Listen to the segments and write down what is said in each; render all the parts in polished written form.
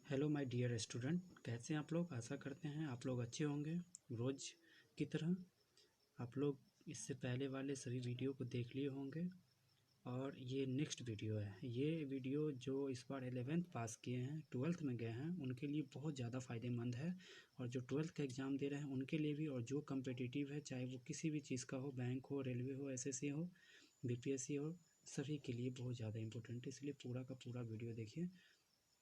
Hello my dear student, कैसे हैं आप लोग। आशा करते हैं आप लोग अच्छे होंगे। रोज़ की तरह आप लोग इससे पहले वाले सभी वीडियो को देख लिए होंगे और ये नेक्स्ट वीडियो है। ये वीडियो जो इस बार 11th पास किए हैं, 12th में गए हैं, उनके लिए बहुत ज़्यादा फ़ायदेमंद है। और जो 12th का एग्ज़ाम दे रहे हैं उनके लिए भी, और जो कम्पिटिटिव है, चाहे वो किसी भी चीज़ का हो, बैंक हो, रेलवे हो, एसएससी हो, बीपीएससी हो, सभी के लिए बहुत ज़्यादा इंपॉर्टेंट है। इसलिए पूरा का पूरा वीडियो देखिए,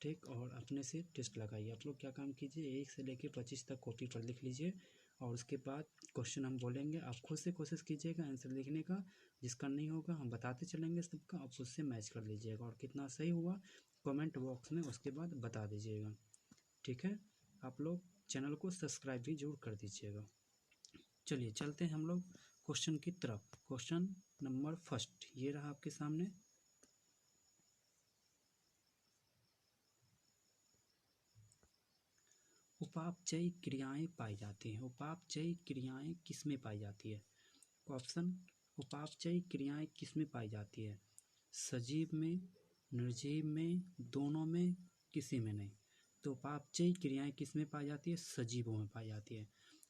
ठीक। और अपने से टेस्ट लगाइए। आप लोग क्या काम कीजिए, 1 से लेकर 25 तक कॉपी पर लिख लीजिए और उसके बाद क्वेश्चन हम बोलेंगे, आप खुद से कोशिश कीजिएगा आंसर लिखने का। जिसका नहीं होगा हम बताते चलेंगे सबका, आप उससे मैच कर लीजिएगा और कितना सही हुआ कमेंट बॉक्स में उसके बाद बता दीजिएगा, ठीक है। आप लोग चैनल को सब्सक्राइब भी जरूर कर दीजिएगा। चलिए चलते हैं हम लोग क्वेश्चन की तरफ। क्वेश्चन नंबर फर्स्ट ये रहा आपके सामने। उपापचयी क्रियाएं पाई जाती हैं। उपापचयी क्रियाएं किस में पाई जाती है? ऑप्शन, उपापचयी क्रियाएं किस में पाई जाती है? सजीव में, निर्जीव में, दोनों में, किसी में नहीं। तो उपापचयी क्रियाएं किस में पाई जाती है? सजीवों में पाई जाती है।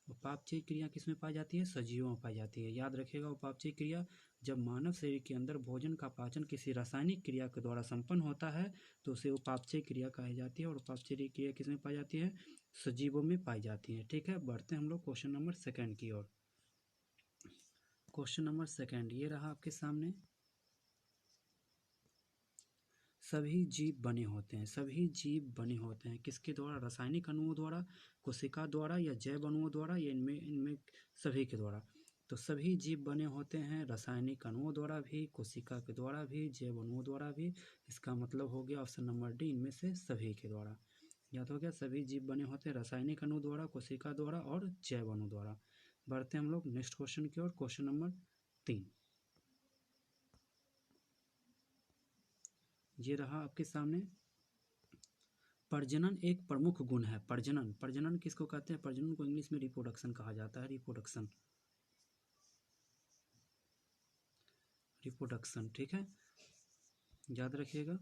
उपापचयी क्रिया किस में पाई जाती है? सजीवों में पाई जाती है। याद रखिएगा, उपापचयी क्रिया जब मानव शरीर के अंदर भोजन का पाचन किसी रासायनिक क्रिया के द्वारा संपन्न होता है तो उसे उपापचयी क्रिया कही जाती है। और उपापचयी क्रिया किस में पाई जाती है? सजीवों में पाई जाती है, ठीक है। बढ़ते हैं हम लोग क्वेश्चन नंबर सेकंड की ओर। क्वेश्चन नंबर सेकंड ये रहा आपके सामने। सभी जीव बने होते हैं। सभी जीव बने होते हैं किसके द्वारा? रासायनिक अणुओं द्वारा, कोशिका द्वारा, या जैव अणुओं द्वारा, या इनमें इनमें सभी के द्वारा। तो सभी जीव बने होते हैं रासायनिक अणुओं द्वारा भी, कोशिका के द्वारा भी, जैव अणुओं द्वारा भी। इसका मतलब हो गया ऑप्शन नंबर डी, इनमें से सभी के द्वारा। याद हो गया, सभी जीव बने होते हैं रासायनिक अणु द्वारा, कोशिका द्वारा और जैव अणु द्वारा। बढ़ते हैं हम लोग नेक्स्ट क्वेश्चन की ओर। क्वेश्चन नंबर 3 ये रहा आपके सामने। प्रजनन एक प्रमुख गुण है। प्रजनन, प्रजनन किसको कहते हैं? प्रजनन को इंग्लिश में रिप्रोडक्शन कहा जाता है। रिप्रोडक्शन, रिप्रोडक्शन, ठीक है। याद रखिएगा,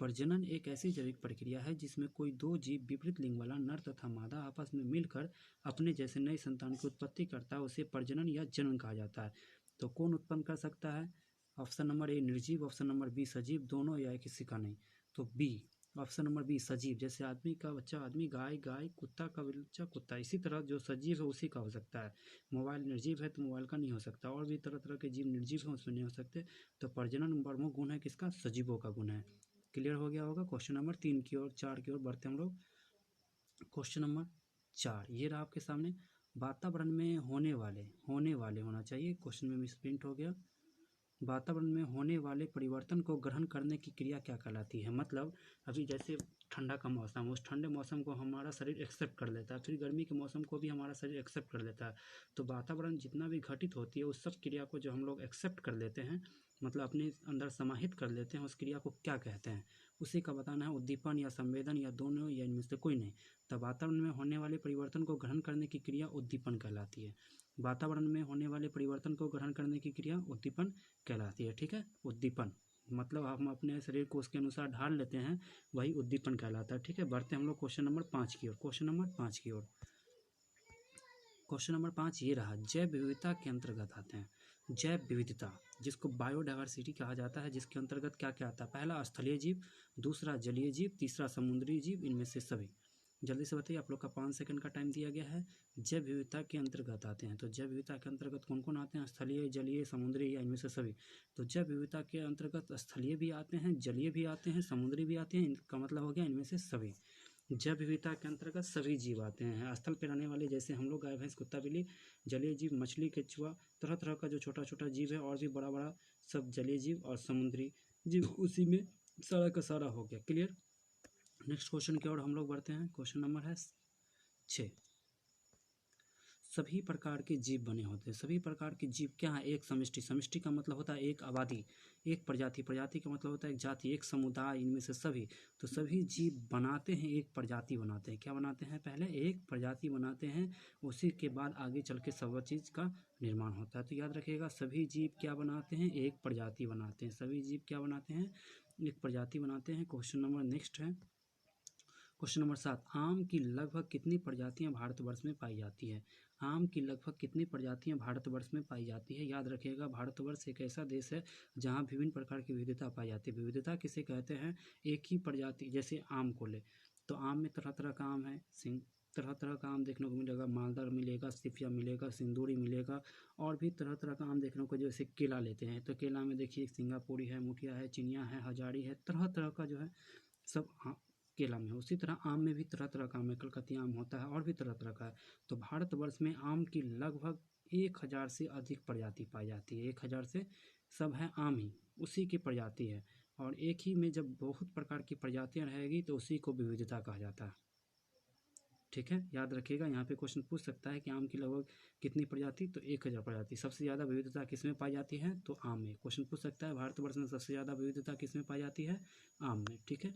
प्रजनन एक ऐसी जैविक प्रक्रिया है जिसमें कोई दो जीव विपरीत लिंग वाला नर तथा मादा आपस में मिलकर अपने जैसे नई संतान की उत्पत्ति करता है, उसे प्रजनन या जनन कहा जाता है। तो कौन उत्पन्न कर सकता है? ऑप्शन नंबर ए निर्जीव, ऑप्शन नंबर बी सजीव, दोनों या किसी का नहीं। तो बी, ऑप्शन नंबर बी सजीव। जैसे आदमी का बच्चा आदमी, गाय गाय, कुत्ता का बच्चा कुत्ता, इसी तरह जो सजीव है उसी का हो सकता है। मोबाइल निर्जीव है तो मोबाइल का नहीं हो सकता, और भी तरह तरह के जीव निर्जीव हैं उसमें नहीं हो सकते। तो प्रजनन प्रमुख गुण है किसका? सजीवों का गुण है। क्लियर हो गया होगा। क्वेश्चन नंबर 3 की ओर, 4 की ओर बढ़ते हम लोग। क्वेश्चन नंबर 4 ये रहा आपके सामने। वातावरण में होने वाले होना चाहिए, क्वेश्चन में मिसप्रिंट हो गया। वातावरण में होने वाले परिवर्तन को ग्रहण करने की क्रिया क्या कहलाती है? मतलब अभी जैसे ठंडा का मौसम, उस ठंडे मौसम को हमारा शरीर एक्सेप्ट कर लेता है, फिर गर्मी के मौसम को भी हमारा शरीर एक्सेप्ट कर लेता है। तो वातावरण जितना भी घटित होती है उस सब क्रिया को जो हम लोग एक्सेप्ट कर लेते हैं, मतलब अपने अंदर समाहित कर लेते हैं, उस क्रिया को क्या कहते हैं? उसी का बताना है। उद्दीपन या संवेदन या दोनों या इनमें से कोई नहीं। तो वातावरण में होने वाले परिवर्तन को ग्रहण करने की क्रिया उद्दीपन कहलाती है। वातावरण में होने वाले परिवर्तन को ग्रहण करने की क्रिया उद्दीपन कहलाती है, ठीक है। उद्दीपन मतलब हम अपने शरीर को उसके अनुसार ढाल लेते हैं, वही उद्दीपन कहलाता है, ठीक है। बढ़ते हम लोग क्वेश्चन नंबर 5 की ओर। क्वेश्चन नंबर 5 की ओर। क्वेश्चन नंबर 5 ये रहा। जैव विविधता के अंतर्गत आते हैं। जैव विविधता जिसको बायोडाइवर्सिटी कहा जाता है, जिसके अंतर्गत क्या क्या आता है? पहला स्थलीय जीव, दूसरा जलीय जीव, तीसरा समुद्री जीव, इनमें से सभी। जल्दी से बताइए, आप लोग का 5 सेकंड का टाइम दिया गया है। जैव विविधता के अंतर्गत आते हैं, तो जैव विविधता के अंतर्गत कौन कौन आते हैं? स्थलीय, जलीय, समुद्री, या इनमें से सभी। तो जैव विविधता के अंतर्गत स्थलीय भी आते हैं, जलीय भी आते हैं, समुद्री भी आते हैं। इनका मतलब हो गया इनमें से सभी। जैव विविधता के अंतर्गत सभी जीव आते हैं। स्थल पर रहने वाले जैसे हम लोग, गाय भैंस कुत्ता बिल्ली। जलीय जीव मछली केचुआ, तरह तरह का जो छोटा छोटा जीव है, और भी बड़ा बड़ा सब जलीय जीव। और समुद्री जीव उसी में सारा का सारा हो गया। क्लियर। नेक्स्ट क्वेश्चन की ओर हम लोग बढ़ते हैं। क्वेश्चन नंबर है 6। सभी प्रकार के जीव बने होते हैं। सभी प्रकार के जीव क्या है? एक समष्टि, समष्टि का मतलब होता है एक आबादी, एक प्रजाति, प्रजाति का मतलब होता है एक जाति, एक समुदाय, इनमें से सभी। तो सभी जीव बनाते हैं एक प्रजाति बनाते हैं। क्या बनाते हैं? पहले एक प्रजाति बनाते हैं, उसी के बाद आगे चल के सब चीज़ का निर्माण होता है। तो याद रखिएगा, सभी जीव क्या बनाते हैं? एक प्रजाति बनाते हैं। सभी जीव क्या बनाते हैं? एक प्रजाति बनाते हैं। क्वेश्चन नंबर नेक्स्ट है। क्वेश्चन नंबर 7, आम की लगभग कितनी प्रजातियां भारतवर्ष में पाई जाती है? आम की लगभग कितनी प्रजातियां भारतवर्ष में पाई जाती है? याद रखिएगा, भारतवर्ष एक ऐसा देश है जहां विभिन्न प्रकार की विविधता पाई जाती है। विविधता किसे कहते हैं? एक ही प्रजाति, जैसे आम को ले तो आम में तरह तरह का आम है, तरह तरह का आम देखने को मिलेगा, मालदा मिलेगा, सीपिया मिलेगा, सिंदूरी मिलेगा, और भी तरह तरह का आम देखने को, जैसे केला लेते हैं तो केला में देखिए सिंगापुरी है, मुठिया है, चिनिया है, हजारी है, तरह तरह का जो है सब केला में है। उसी तरह आम में भी तरह तरह का आम है, कलकतिया आम होता है और भी तरह तरह का है। तो भारतवर्ष में आम की लगभग 1000 से अधिक प्रजाति पाई जाती है। 1000 से सब है आम ही, उसी की प्रजाति है। और एक ही में जब बहुत प्रकार की प्रजातियां रहेगी तो उसी को विविधता कहा जाता है। ठीक है, याद रखिएगा, यहाँ पे क्वेश्चन पूछ सकता है कि आम की लगभग कितनी प्रजाति, तो 1000 प्रजाति। सबसे ज़्यादा विविधता किसमें पाई जाती है? तो आम में। क्वेश्चन पूछ सकता है भारतवर्ष में सबसे ज़्यादा विविधता किसमें पाई जाती है? आम में। ठीक है,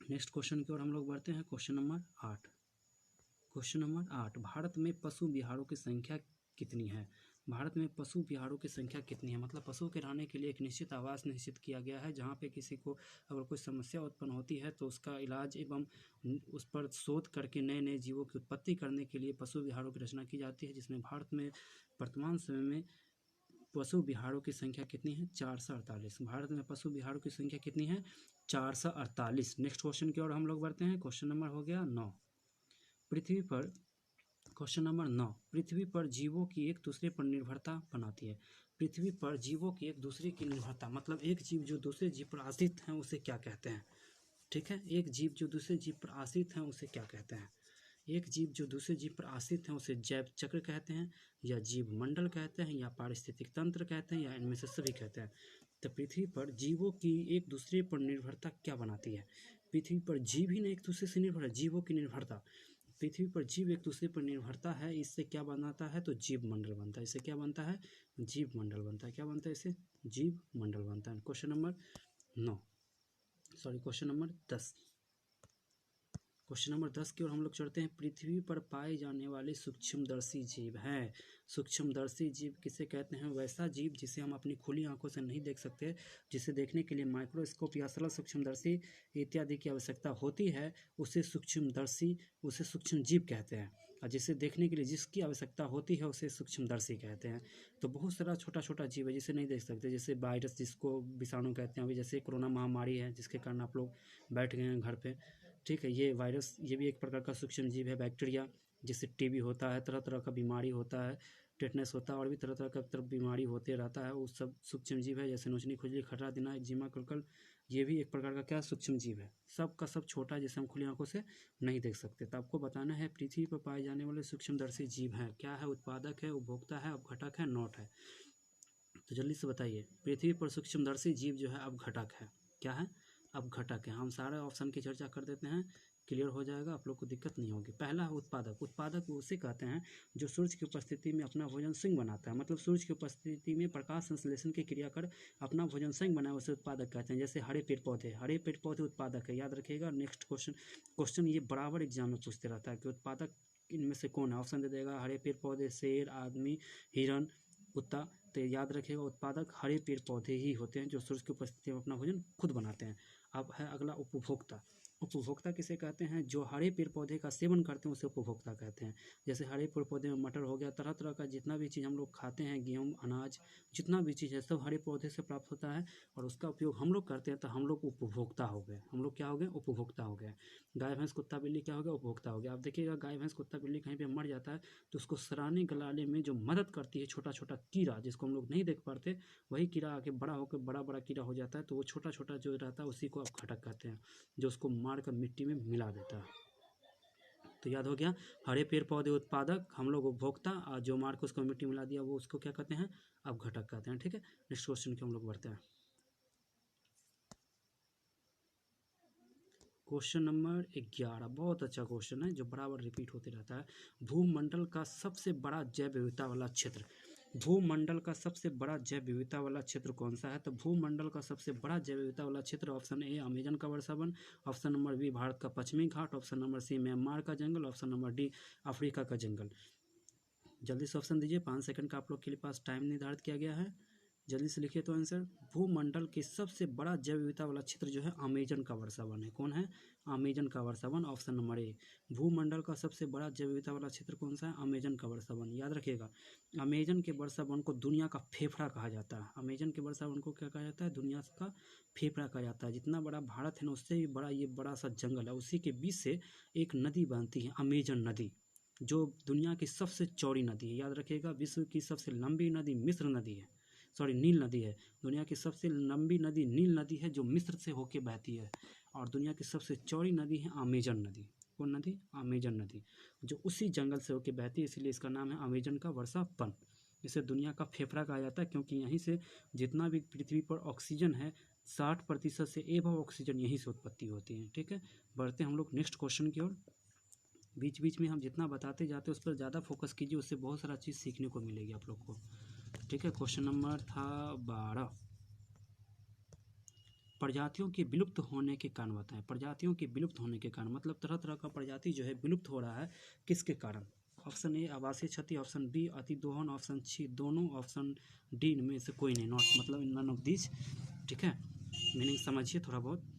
नेक्स्ट क्वेश्चन की ओर हम लोग बढ़ते हैं। Question number 8। Question number 8, Bharat में पशु विहारों की संख्या कितनी है? भारत में पशु विहारों की संख्या कितनी है? मतलब पशुओं के रहने के लिए एक निश्चित आवास निश्चित किया गया है, जहाँ पे किसी को अगर कोई समस्या उत्पन्न होती है तो उसका इलाज एवं उस पर शोध करके नए नए जीवों की उत्पत्ति करने के लिए पशु विहारों की रचना की जाती है, जिसमें भारत में वर्तमान समय में पशु विहारों की संख्या कितनी है? 448। भारत में पशु विहारों की संख्या कितनी है? 448। नेक्स्ट क्वेश्चन की ओर हम लोग बढ़ते हैं। क्वेश्चन नंबर हो गया 9। पृथ्वी पर, क्वेश्चन नंबर 9, पृथ्वी पर जीवों की एक दूसरे पर निर्भरता बनाती है। पृथ्वी पर जीवों की एक दूसरे की निर्भरता, मतलब एक जीव जो दूसरे जीव पर आश्रित हैं उसे क्या कहते हैं? ठीक है, एक जीव जो दूसरे जीव पर आश्रित हैं उसे क्या कहते हैं? एक जीव जो दूसरे जीव पर आश्रित हैं उसे जैव चक्र कहते हैं, या जीव मंडल कहते हैं, या पारिस्थितिक तंत्र कहते हैं, या इनमें से सभी कहते हैं। तो पृथ्वी पर जीवों की एक दूसरे पर निर्भरता क्या बनाती है? पृथ्वी पर जीव ही नहीं एक दूसरे से निर्भर है, जीवों की निर्भरता। पृथ्वी पर जीव एक दूसरे पर निर्भरता है, इससे क्या बनाता है? तो जीव मंडल बनता है। इससे क्या बनता है? जीव मंडल बनता है। क्या बनता है? इससे जीव मंडल बनता है। Question number 9, sorry question number 10। Question number 10 की ओर हम लोग चढ़ते हैं। पृथ्वी पर पाए जाने वाले सूक्ष्मदर्शी जीव हैं। सूक्ष्मदर्शी जीव किसे कहते हैं? वैसा जीव जिसे हम अपनी खुली आंखों से नहीं देख सकते, जिसे देखने के लिए माइक्रोस्कोप या सरल सूक्ष्मदर्शी इत्यादि की आवश्यकता होती है, उसे सूक्ष्मदर्शी, उसे सूक्ष्म जीव कहते हैं। और जिसे देखने के लिए जिसकी आवश्यकता होती है उसे सूक्ष्मदर्शी कहते हैं। तो बहुत सारा छोटा छोटा जीव है जिसे नहीं देख सकते, जैसे वायरस जिसको विषाणु कहते हैं। अभी जैसे कोरोना महामारी है जिसके कारण आप लोग बैठ गए हैं घर पे, ठीक है, ये वायरस, ये भी एक प्रकार का सूक्ष्म जीव है। बैक्टीरिया, जिससे टीबी होता है, तरह तरह का बीमारी होता है, टेटनस होता है, और भी तरह तरह का बीमारी होते रहता है, वो सब सूक्ष्म जीव है। जैसे नोचनी, खुजली, खर्रा, दिना, एक्जिमा, कलकल, ये भी एक प्रकार का क्या सूक्ष्म जीव है। सब का सब छोटा है जिसे हम खुली आंखों से नहीं देख सकते। तो आपको बताना है पृथ्वी पर पाए जाने वाले सूक्ष्मदर्शी जीव हैं क्या है? उत्पादक है, उपभोक्ता है, अपघटक है, नॉट है? तो जल्दी से बताइए, पृथ्वी पर सूक्ष्मदर्शी जीव जो है अपघटक है। क्या है? अपघटक है। हम सारे ऑप्शन की चर्चा कर देते हैं, क्लियर हो जाएगा, आप लोग को दिक्कत नहीं होगी। पहला है उत्पादक। उत्पादक उसे कहते हैं जो सूर्य की उपस्थिति में अपना भोजन स्वयं बनाता है, मतलब सूर्य की उपस्थिति में प्रकाश संश्लेषण की क्रिया कर अपना भोजन स्वयं बनाए, उसे उत्पादक कहते हैं। जैसे हरे पेड़ पौधे, हरे पेड़ पौधे उत्पादक है, याद रखिएगा। नेक्स्ट क्वेश्चन ये बराबर एग्जाम में पूछते रहता है कि उत्पादक इनमें से कौन है? ऑप्शन दे देगा, हरे पेड़ पौधे, शेर, आदमी, हिरन, कुत्ता। तो याद रखिएगा, उत्पादक हरे पेड़ पौधे ही होते हैं जो सूर्य की उपस्थिति में अपना भोजन खुद बनाते हैं। अब है अगला उपभोक्ता। उपभोक्ता किसे कहते हैं? जो हरे पेड़ पौधे का सेवन करते हैं उसे उपभोक्ता कहते हैं। जैसे हरे पेड़ पौधे में मटर हो गया, तरह तरह का जितना भी चीज़ हम लोग खाते हैं, गेहूँ, अनाज, जितना भी चीज़ है सब हरे पौधे से प्राप्त होता है, और उसका उपयोग हम लोग करते हैं, तो हम लोग उपभोक्ता हो गए। हम लोग क्या हो गए? उपभोक्ता हो गए। गाय भैंस कुत्ता बिल्ली क्या हो गया? उपभोक्ता हो गया। आप देखिएगा, गाय भैंस कुत्ता बिल्ली कहीं पर मर जाता है तो उसको सराहने गलाने में जो मदद करती है छोटा छोटा कीड़ा, जिसको हम लोग नहीं देख पाते, वही कीड़ा आके बड़ा होकर बड़ा बड़ा कीड़ा हो जाता है, तो वो छोटा छोटा जो रहता है उसी को अपघटक कहते हैं, जो उसको मार कर मिट्टी में मिला देता है। तो याद हो गया, हरे पेड़ पौधे उत्पादक, हम लोग उपभोक्ता, और जो मार के उसको मिट्टी मिला दिया वो उसको क्या कहते हैं? अपघटक कहते हैं। ठीक है, नेक्स्ट क्वेश्चन की हम लोग बढ़ते हैं। क्वेश्चन नंबर 11, बहुत अच्छा क्वेश्चन है जो बराबर रिपीट होते रहता है। भूमंडल का सबसे बड़ा जैव विविधता वाला क्षेत्र, भूमंडल का सबसे बड़ा जैव विविधता वाला क्षेत्र कौन सा है? तो भूमंडल का सबसे बड़ा जैव विविधता वाला क्षेत्र, ऑप्शन ए अमेजन का वर्षावन, ऑप्शन नंबर बी भारत का पश्चिमी घाट, ऑप्शन नंबर सी म्यांमार का जंगल, ऑप्शन नंबर डी अफ्रीका का जंगल। जल्दी से ऑप्शन दीजिए, 5 सेकंड का आप लोग के लिए पास टाइम निर्धारित किया गया है। जल्दी से लिखिए तो आंसर। भूमंडल के सबसे बड़ा जैव विविधता वाला क्षेत्र जो है अमेजन का वर्षावन है। कौन है? अमेजन का वर्षावन, ऑप्शन नंबर ए। भूमंडल का सबसे बड़ा जैव विविधता वाला क्षेत्र कौन सा है? अमेजन का वर्षावन। याद रखिएगा, अमेजन के वर्षावन को दुनिया का फेफड़ा कहा जाता है। अमेजन के वर्षावन को क्या कहा जाता है? दुनिया का फेफड़ा कहा जाता है। जितना बड़ा भारत है ना, उससे भी बड़ा ये बड़ा सा जंगल है। उसी के बीच से एक नदी बहती है, अमेजन नदी, जो दुनिया की सबसे चौड़ी नदी है। याद रखिएगा, विश्व की सबसे लंबी नदी मिस्र नदी है, सॉरी नील नदी है। दुनिया की सबसे लंबी नदी नील नदी है, जो मिस्र से होके बहती है। और दुनिया की सबसे चौड़ी नदी है अमेजन नदी। कौन नदी? अमेजन नदी, जो उसी जंगल से होके बहती है, इसलिए इसका नाम है अमेजन का वर्षावन। इसे दुनिया का फेफड़ा कहा जाता है, क्योंकि यहीं से जितना भी पृथ्वी पर ऑक्सीजन है, 60% से एबव ऑक्सीजन यहीं से उत्पत्ति होती है। ठीक है, बढ़ते हम लोग नेक्स्ट क्वेश्चन की ओर। बीच बीच में हम जितना बताते जाते हैं उस पर ज़्यादा फोकस कीजिए, उससे बहुत सारा चीज़ सीखने को मिलेगी आप लोग को। ठीक है, क्वेश्चन नंबर था 12। प्रजातियों के विलुप्त होने के कारण बताएं। प्रजातियों के विलुप्त होने के कारण मतलब तरह तरह का प्रजाति जो है विलुप्त हो रहा है, किसके कारण? ऑप्शन ए आवासीय क्षति, ऑप्शन बी अतिदोहन, ऑप्शन सी दोनों, ऑप्शन डी इनमें से कोई नहीं, नॉट मतलब नन ऑफ दिस। ठीक है, मीनिंग समझिए थोड़ा बहुत।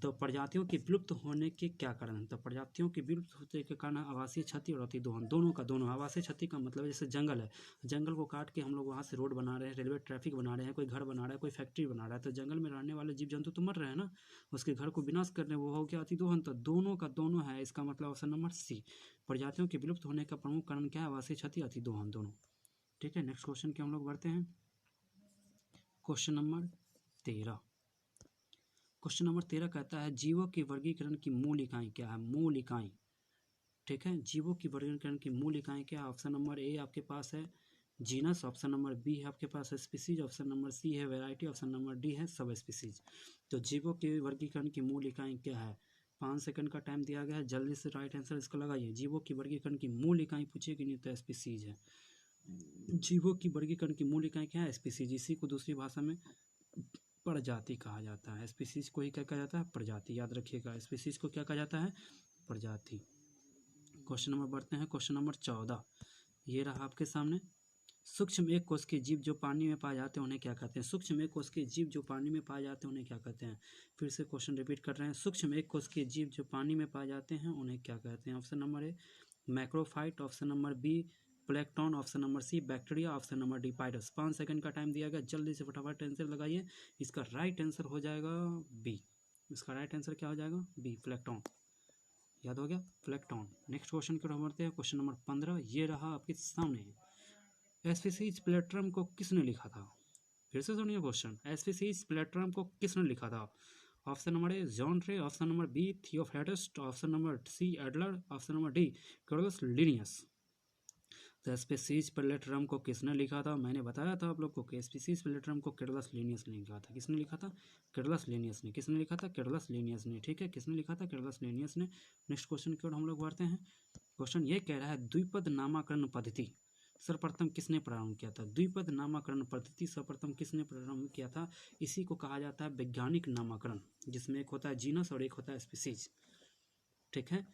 तो प्रजातियों के विलुप्त होने के क्या कारण हैं? तो प्रजातियों के विलुप्त होने के कारण आवासीय क्षति और अतिदोहन, दोनों का दोनों। आवासीय क्षति का मतलब जैसे जंगल है, जंगल को काट के हम लोग वहाँ से रोड बना रहे हैं, रेलवे ट्रैफिक बना रहे हैं, कोई घर बना रहा है, कोई फैक्ट्री बना रहा है, तो जंगल में रहने वाले जीव जंतु तो मर रहे हैं ना, उसके घर को विनाश करने, वो हो गया अतिदोहन। तो दोनों का दोनों है, इसका मतलब ऑप्शन नंबर सी। प्रजातियों के विलुप्त होने का प्रमुख कारण क्या है? आवासीय क्षति, अतिदोहन, दोनों। ठीक है, नेक्स्ट क्वेश्चन की हम लोग बढ़ते हैं। Question number 13। क्वेश्चन नंबर 13 कहता है जीवों के वर्गीकरण की मूल इकाई क्या है? मूल इकाई। ठीक है, जीवों की वर्गीकरण की मूल इकाई क्या है? ऑप्शन नंबर ए आपके पास है जीनस, ऑप्शन नंबर बी है आपके पास है स्पीसीज, ऑप्शन नंबर सी है वैरायटी, ऑप्शन नंबर डी है सब स्पीसीज। तो जीवों के वर्गीकरण की मूल इकाई क्या है? 5 सेकंड का टाइम दिया गया है, जल्दी से राइट आंसर इसका लगाइए। जीवों की वर्गीकरण की मूल इकाई पूछेगी नहीं तो स्पीसीज है। जीवों की वर्गीकरण की मूल इकाई क्या है? स्पीसीज। इसी को दूसरी भाषा में प्रजाति कहा जाता है। स्पीसीज को ही क्या कहा जाता है? प्रजाति। याद रखिएगा, स्पीसीज को क्या कहा जाता है? प्रजाति। क्वेश्चन नंबर बढ़ते हैं, क्वेश्चन नंबर 14। ये रहा आपके सामने। सूक्ष्म एक कोश के जीव जो पानी में पाए जाते हैं उन्हें क्या कहते हैं? सूक्ष्म एक कोश के जीव जो पानी में पाए जाते हैं उन्हें क्या कहते हैं? फिर से क्वेश्चन रिपीट कर रहे हैं। सूक्ष्म एक कोश के जीव जो पानी में पाए जाते हैं उन्हें क्या कहते हैं? Option number A macrophyte, option number B plankton, option number C bacteria, option number D पाइडस। 5 सेकंड का टाइम दिया गया, जल्दी से फटाफट आंसर लगाइए। इसका राइट आंसर हो जाएगा बी। इसका राइट आंसर क्या हो जाएगा? B, plankton. याद हो गया, प्लैंकटन। नेक्स्ट क्वेश्चन की ओर बढ़ते हैं, क्वेश्चन नंबर 15। ये रहा आपके सामने। एस्पेसीज प्लेट्रम को किसने लिखा था? फिर से सुनिए क्वेश्चन, एस्पेसीज प्लेट्रम को किसने लिखा था? Option number A John Ray, option number B Theophrastus, option number C Adler, option number D Carolus Linnaeus. तो स्पीसीज प्लेट्रम को किसने लिखा था? मैंने बताया था आप लोग को कि स्पीसीज प्लेट्रम को कार्लोस लिनियस ने लिखा था। किसने लिखा था? कार्लोस लिनियस ने। किसने लिखा था? कार्लोस लिनियस ने। ठीक है, किसने लिखा था? कार्लोस लिनियस ने। नेक्स्ट क्वेश्चन की ओर हम लोग बढ़ते हैं। क्वेश्चन ये कह रहा है द्विपद नामकरण पद्धति सर्वप्रथम किसने प्रारंभ किया था? द्विपद नामकरण पद्धति सर्वप्रथम किसने प्रारंभ किया था? इसी को कहा जाता है वैज्ञानिक नामकरण, जिसमें एक होता है जीनस और एक होता है स्पीसीज। ठीक है,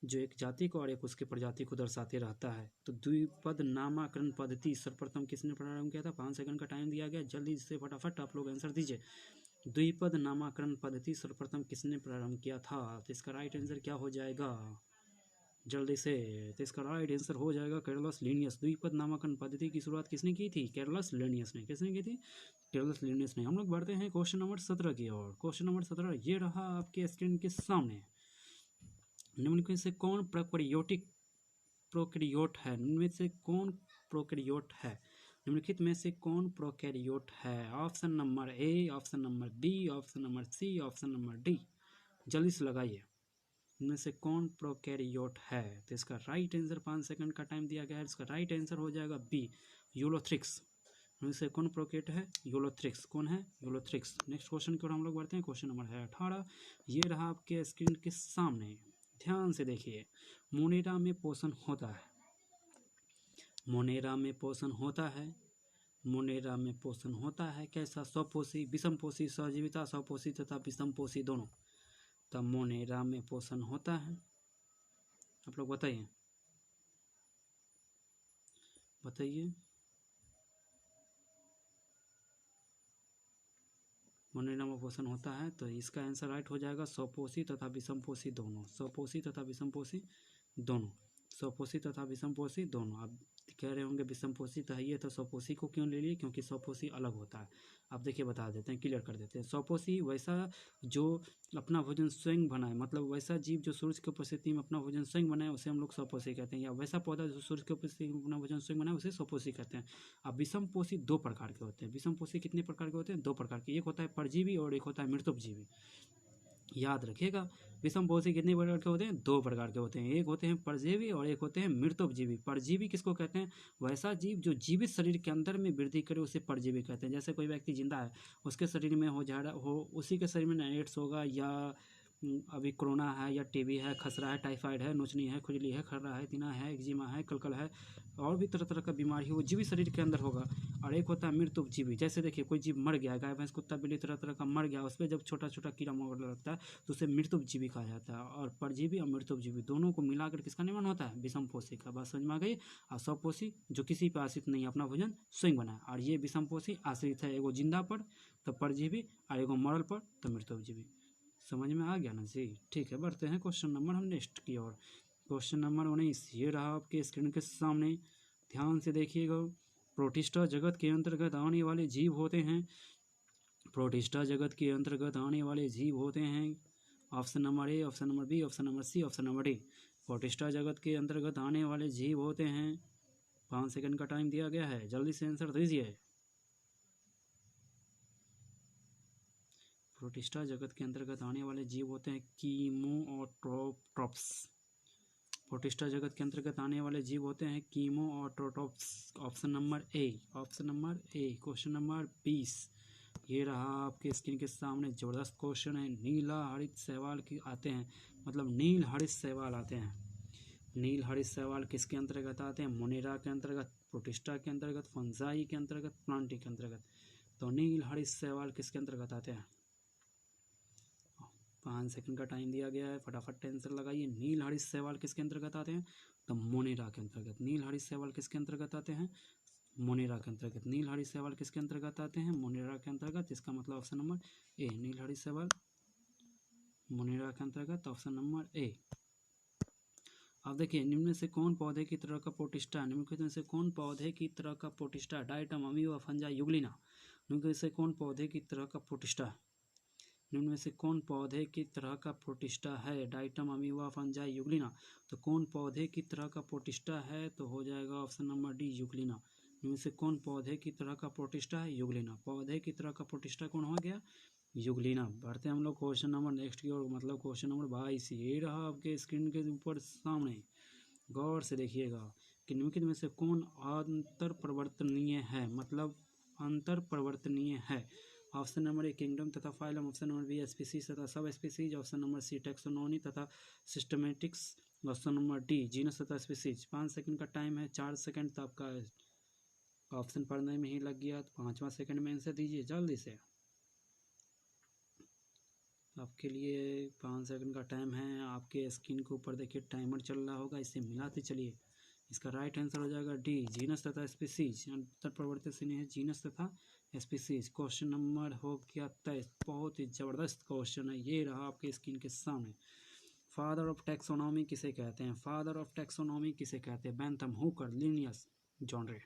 जो एक जाति को और एक उसके प्रजाति को दर्शाते रहता है। तो द्विपद नामकरण पद्धति सर्वप्रथम किसने प्रारंभ किया था? 5 सेकंड का टाइम दिया गया, जल्दी से फटाफट आप लोग आंसर दीजिए। द्विपद नामकरण पद्धति सर्वप्रथम किसने प्रारंभ किया था? तो इसका राइट आंसर क्या हो जाएगा? जल्दी से। तो इसका राइट आंसर हो जाएगा कार्लोस लिनियस। द्विपद नामकरण पद्धति की शुरुआत किसने की थी? कार्लोस लिनियस ने। किसने की थी? कार्लोस लिनियस ने। हम लोग बढ़ते हैं क्वेश्चन नंबर 17 की ओर। क्वेश्चन नंबर 17 ये रहा आपके स्क्रीन के सामने। निम्नलिखित से कौन प्रोकैरियोट है? निम्नलिखित से कौन प्रोकैरियोट है? निम्नलिखित में से कौन प्रोकैरियोट है? Option number A, option number B, option number C, option number D. जल्दी से लगाइए, इनमें से कौन प्रोकैरियोट है? तो इसका राइट आंसर 5 सेकंड का टाइम दिया गया है। इसका राइट आंसर हो जाएगा बी, यूलोथ्रिक्स। इनमें से कौन प्रोकैरियोट है? यूलोथ्रिक्स। कौन है? यूलोथ्रिक्स। नेक्स्ट क्वेश्चन की ओर हम लोग बढ़ते हैं। क्वेश्चन नंबर है 18। ये रहा आपके स्क्रीन के सामने, ध्यान से देखिए। मोनेरा में पोषण होता है। मोनेरा में पोषण होता है। मोनेरा में पोषण होता है कैसा? स्वपोषी, विषमपोषी, सहजीविता, स्वपोषी तथा विषमपोषी दोनों। तब मोनेरा में पोषण होता है। आप लोग बताइए, बताइए। मोनोनियम ऑपोजिशन होता है। तो इसका आंसर राइट हो जाएगा स्वपोषी तथा विषमपोषी दोनों, स्वपोषी तथा विषमपोषी दोनों, स्वपोषी तथा विषमपोषी दोनों। अब कह रहे होंगे विषमपोषी तो है ये, तो स्वपोषी को क्यों ले लिए, क्योंकि स्वपोषी अलग होता है। अब देखिए बता देते हैं, क्लियर कर देते हैं। स्वपोषी वैसा जो अपना भोजन स्वयं बनाए, मतलब वैसा जीव जो सूर्य की उपस्थिति में अपना भोजन स्वयं बनाए उसे हम लोग स्वपोषी कहते हैं, या वैसा पौधा जो सूर्य की उपस्थिति में अपना भोजन स्वयं बनाए उसे स्वपोषी कहते हैं। अब विषमपोषी दो प्रकार के होते हैं। विषमपोषी कितने प्रकार के होते हैं, दो प्रकार के, एक होता है परजीवी और एक होता है मृतोपजीवी। याद रखिएगा, विषमपोषी कितने प्रकार के होते हैं, दो प्रकार के होते हैं, एक होते हैं परजीवी और एक होते हैं मृतोपजीवी। परजीवी किसको कहते हैं, वैसा जीव जो जीवित शरीर के अंदर में वृद्धि करे उसे परजीवी कहते हैं। जैसे कोई व्यक्ति जिंदा है, उसके शरीर में हो झाड़ा हो, उसी के शरीर में एड्स होगा, या अभी कोरोना है, या टीबी है, खसरा है, टाइफाइड है, नोचनी है, खुजली है, खर्रा है, तिना है, एक्जिमा है, कलकल है, और भी तरह तरह का बीमारी है, वो जीवित शरीर के अंदर होगा। और एक होता है मृतोपजीवी। जैसे देखिए कोई जीव मर गया, गाय भैंस कुत्ता बिल्ली तरह तरह का मर गया, उस पर जब छोटा छोटा कीड़ा मकोड़ा लगता है तो उसे मृतोपजीवी कहा जाता है। और परजीवी और मृतोपजीवी दोनों को मिलाकर किसका निर्माण होता है, विषमपोषी का। बात समझ में आ गई। और स्वपोषी जो किसी पर आश्रित नहीं, अपना भोजन स्वयं बनाए, और ये विषमपोषी आश्रित है, एगो जिंदा पर तो परजीवी और एगो मरल पर तो मृतोपजीवी। समझ में आ गया ना जी। ठीक है, बढ़ते हैं क्वेश्चन नंबर हम नेक्स्ट की ओर। क्वेश्चन नंबर 19 ये रहा आपके स्क्रीन के सामने, ध्यान से देखिएगा। प्रोटिस्टा जगत के अंतर्गत आने वाले जीव होते हैं, प्रोटिस्टा जगत के अंतर्गत आने वाले जीव होते हैं। Option number A, option number B, option number C, option number D. Protista जगत के अंतर्गत आने वाले जीव होते हैं। 5 सेकंड का टाइम दिया गया है, जल्दी से आंसर दीजिए। प्रोटिस्टा जगत के अंतर्गत आने वाले जीव होते हैं कीमोऑटोट्रॉप्स। प्रोटिस्टा जगत के अंतर्गत आने वाले जीव होते हैं chemoautotrophs. Option number A, option number A. Question number 20 ये रहा आपके स्क्रीन के सामने, जबरदस्त क्वेश्चन है। नीला हरित शैवाल की आते हैं, मतलब नील हरित शैवाल आते हैं। नील हरित शैवाल किसके अंतर्गत आते हैं, मोनेरा के अंतर्गत, प्रोटिस्टा के अंतर्गत, फंजाई के अंतर्गत, प्लांटी के अंतर्गत। तो नील हरित शैवाल किसके अंतर्गत आते हैं। 5 सेकंड का टाइम दिया गया है, फटाफट आंसर लगाइए। नील हरित शैवाल किसके अंतर्गत आते हैं, तो मोनेरा के अंतर्गत। नील हरित शैवाल किसके अंतर्गत आते हैं, मोनेरा के अंतर्गत। नील हरित शैवाल किसके अंतर्गत आते हैं, मोनेरा के अंतर्गत। इसका मतलब ऑप्शन नंबर ए, नील हरित शैवाल मोनेरा के अंतर्गत, ऑप्शन नंबर ए। अब देखिए, निम्न में से कौन पौधे की तरह का प्रोटिस्टा, निम्न में से कौन पौधे की तरह का प्रोटिस्टा, डाइटम, अमीबा, फंजा, यूग्लिना। निम्न में से कौन पौधे की तरह का प्रोटिस्टा, निम्न में से कौन पौधे की तरह का प्रोटिस्टा है, डाइटम, अमीबा, फंजा, यूग्लिना। तो कौन पौधे की तरह का प्रोटिस्टा है, तो हो जाएगा ऑप्शन नंबर डी, यूग्लिना। इनमें से कौन पौधे की तरह का प्रोटिस्टा है, यूग्लिना। पौधे की तरह का प्रोटिस्टा कौन हो गया, यूग्लिना। बढ़ते हैं हम लोग क्वेश्चन नंबर नेक्स्ट की ओर, मतलब क्वेश्चन नंबर 22 ये रहा आपके स्क्रीन के ऊपर सामने। गौर से देखिएगा कि निम्नलिखित में से कौन अंतर परिवर्तनीय है, मतलब अंतर परिवर्तनीय है। ऑप्शन नंबर ए, किंगडम तथा phylum. Option number B, species तथा subspecies. Option number C, taxonomy तथा systematics. Option number D, genus तथा स्पीसीज। 5 सेकंड का टाइम है, 4 सेकंड तो आपका ऑप्शन पढ़ने में ही लग गया, तो 5वां सेकंड में आंसर दीजिए जल्दी से। आपके लिए 5 सेकंड का टाइम है, आपके स्क्रीन के ऊपर देखिए टाइमर चल रहा होगा, इसे मिलाते चलिए। इसका राइट आंसर हो जाएगा डी, जीनस तथा स्पीसीज। अंतर परिवर्तनीय है जीनस तथा स्पीसीज। क्वेश्चन नंबर हो गया 23, बहुत ही जबरदस्त क्वेश्चन है, ये रहा आपके स्क्रीन के सामने। फादर ऑफ टैक्सोनॉमी किसे कहते हैं, फादर ऑफ टैक्सोनॉमी किसे कहते हैं, Bentham, Hooker, Linnaeus, genre.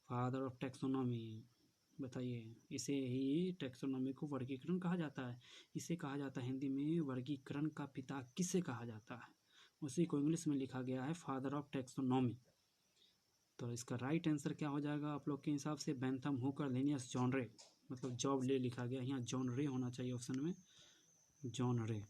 Father of taxonomy बताइए। इसे ही टैक्सोनॉमी को वर्गीकरण कहा जाता है, इसे कहा जाता है हिंदी में वर्गीकरण का पिता किसे कहा जाता है, उसी को इंग्लिश में लिखा गया है फादर ऑफ टैक्सोनॉमी। तो इसका राइट आंसर क्या हो जाएगा आप लोग के हिसाब से, बेंथम, हुकर, लिनियस, जॉनरे। मतलब जॉब ले लिखा गया, यहाँ जॉनरे होना चाहिए ऑप्शन में, जॉनरे।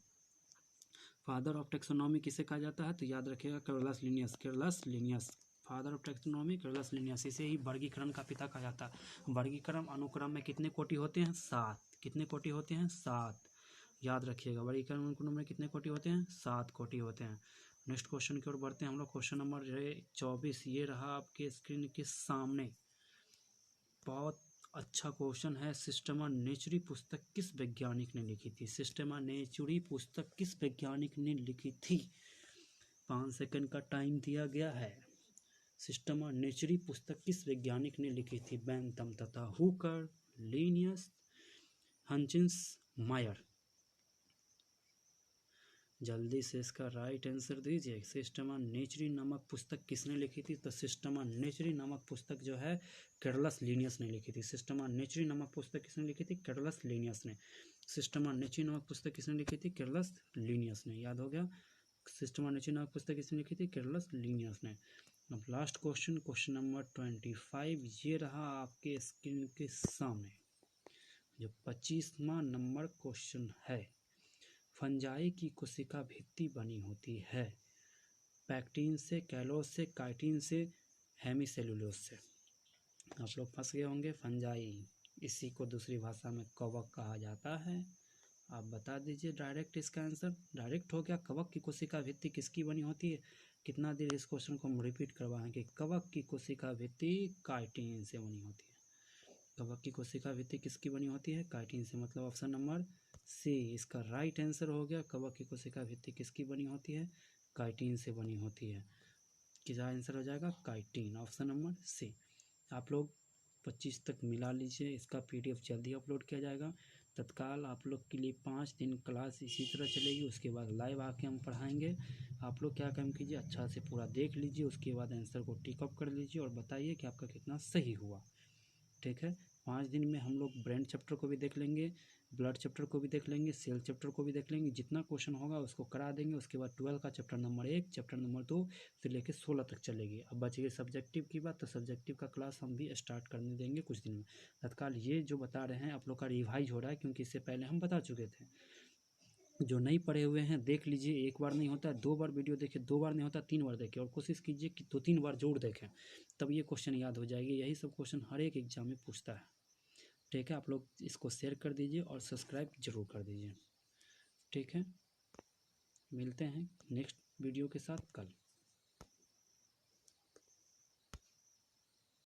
फादर ऑफ टैक्सोनॉमी किसे कहा जाता है, तो याद रखिएगा Carolus Linnaeus, Carolus Linnaeus. Father of taxonomy Carolus Linnaeus, इसे ही वर्गीकरण का पिता कहा जाता है। वर्गीकरण अनुक्रम में कितने कोटि होते हैं, 7। कितने कोटि होते हैं, 7। याद रखिएगा, वर्गीकरण अनुक्रम में कितने कोटि होते हैं, 7 कोटि होते हैं। नेक्स्ट क्वेश्चन की ओर बढ़ते हैं हम लोग। क्वेश्चन नंबर 24 ये रहा आपके स्क्रीन के सामने, बहुत अच्छा क्वेश्चन है। सिस्टेमा नेचुरी पुस्तक किस वैज्ञानिक ने लिखी थी, सिस्टेमा नेचुरी पुस्तक किस वैज्ञानिक ने लिखी थी। 5 सेकंड का टाइम दिया गया है। सिस्टेमा नेचुरी पुस्तक किस वैज्ञानिक ने लिखी थी, बेंथम तथा हुकर, लिनियस, हंचिंस मायर। जल्दी से इसका राइट आंसर दीजिए। सिस्टमा नेचुरी नामक पुस्तक किसने लिखी थी? तो सिस्टमा नेचुरी नामक पुस्तक जो है कैरोलस लिनियस ने लिखी थी। सिस्टमा नेचुरी नामक पुस्तक किसने लिखी थी? कैरोलस लिनियस ने। सिस्टमा नेचुरी नामक पुस्तक किसने लिखी थी? कैरोलस लिनियस ने। याद हो गया? सिस्टमा नेचुरी नामक पुस्तक किसने लिखी थी? कैरोलस लिनियस ने। अब लास्ट क्वेश्चन, क्वेश्चन नंबर 25 ये रहा आपके स्क्रीन के सामने, जो 25वां नंबर क्वेश्चन है। फंजाई की कोशिका भित्ति बनी होती है पैक्टीन से, कैलोस से, काइटिन से, हेमीसेलुलोज से। आप लोग फंस गए होंगे। फंजाई, इसी को दूसरी भाषा में कवक कहा जाता है। आप बता दीजिए डायरेक्ट इसका आंसर। डायरेक्ट हो गया। कवक की कोशिका भित्ति किसकी बनी होती है? कितना देर इस क्वेश्चन को हम रिपीट करवाएंगे। कवक की कोशिका भित्ति काइटिन से बनी होती है। कवक की कोशिका भित्ति किसकी बनी होती है? काइटिन से। मतलब ऑप्शन नंबर सी इसका राइट आंसर हो गया। कवक की कोशिका भित्ति किसकी बनी होती है? काइटिन से बनी होती है। किसका आंसर हो जाएगा? काइटिन। Option number C. आप लोग 25 तक मिला लीजिए। इसका PDF जल्दी अपलोड किया जाएगा। तत्काल आप लोग के लिए 5 दिन क्लास इसी तरह चलेगी। उसके बाद लाइव आके हम पढ़ाएंगे। आप लोग क्या काम कीजिए, अच्छा से पूरा देख लीजिए। उसके बाद आंसर को टिक अप कर लीजिए और बताइए कि आपका कितना सही हुआ। ठीक है। 5 दिन में हम लोग ब्रेन चैप्टर को भी देख लेंगे, ब्लड चैप्टर को भी देख लेंगे, सेल चैप्टर को भी देख लेंगे। जितना क्वेश्चन होगा उसको करा देंगे। उसके बाद 12 का चैप्टर नंबर 1, चैप्टर नंबर 2 से लेकर 16 तक चलेगी। अब बच गई सब्जेक्टिव की बात, तो सब्जेक्टिव का क्लास हम भी स्टार्ट करने देंगे कुछ दिन में। तत्काल ये जो बता रहे हैं आप लोग का रिवाइज हो रहा है, क्योंकि इससे पहले हम बता चुके थे। जो नहीं पढ़े हुए हैं देख लीजिए। एक बार नहीं होता है, 2 बार वीडियो देखें। 2 बार नहीं होता 3 बार देखें, और कोशिश कीजिए कि 2-3 बार जरूर देखें, तब ये क्वेश्चन याद हो जाएगी। यही सब क्वेश्चन हर एक एग्जाम में पूछता है। ठीक है। आप लोग इसको शेयर कर दीजिए और सब्सक्राइब जरूर कर दीजिए। ठीक है। मिलते हैं नेक्स्ट वीडियो के साथ कल।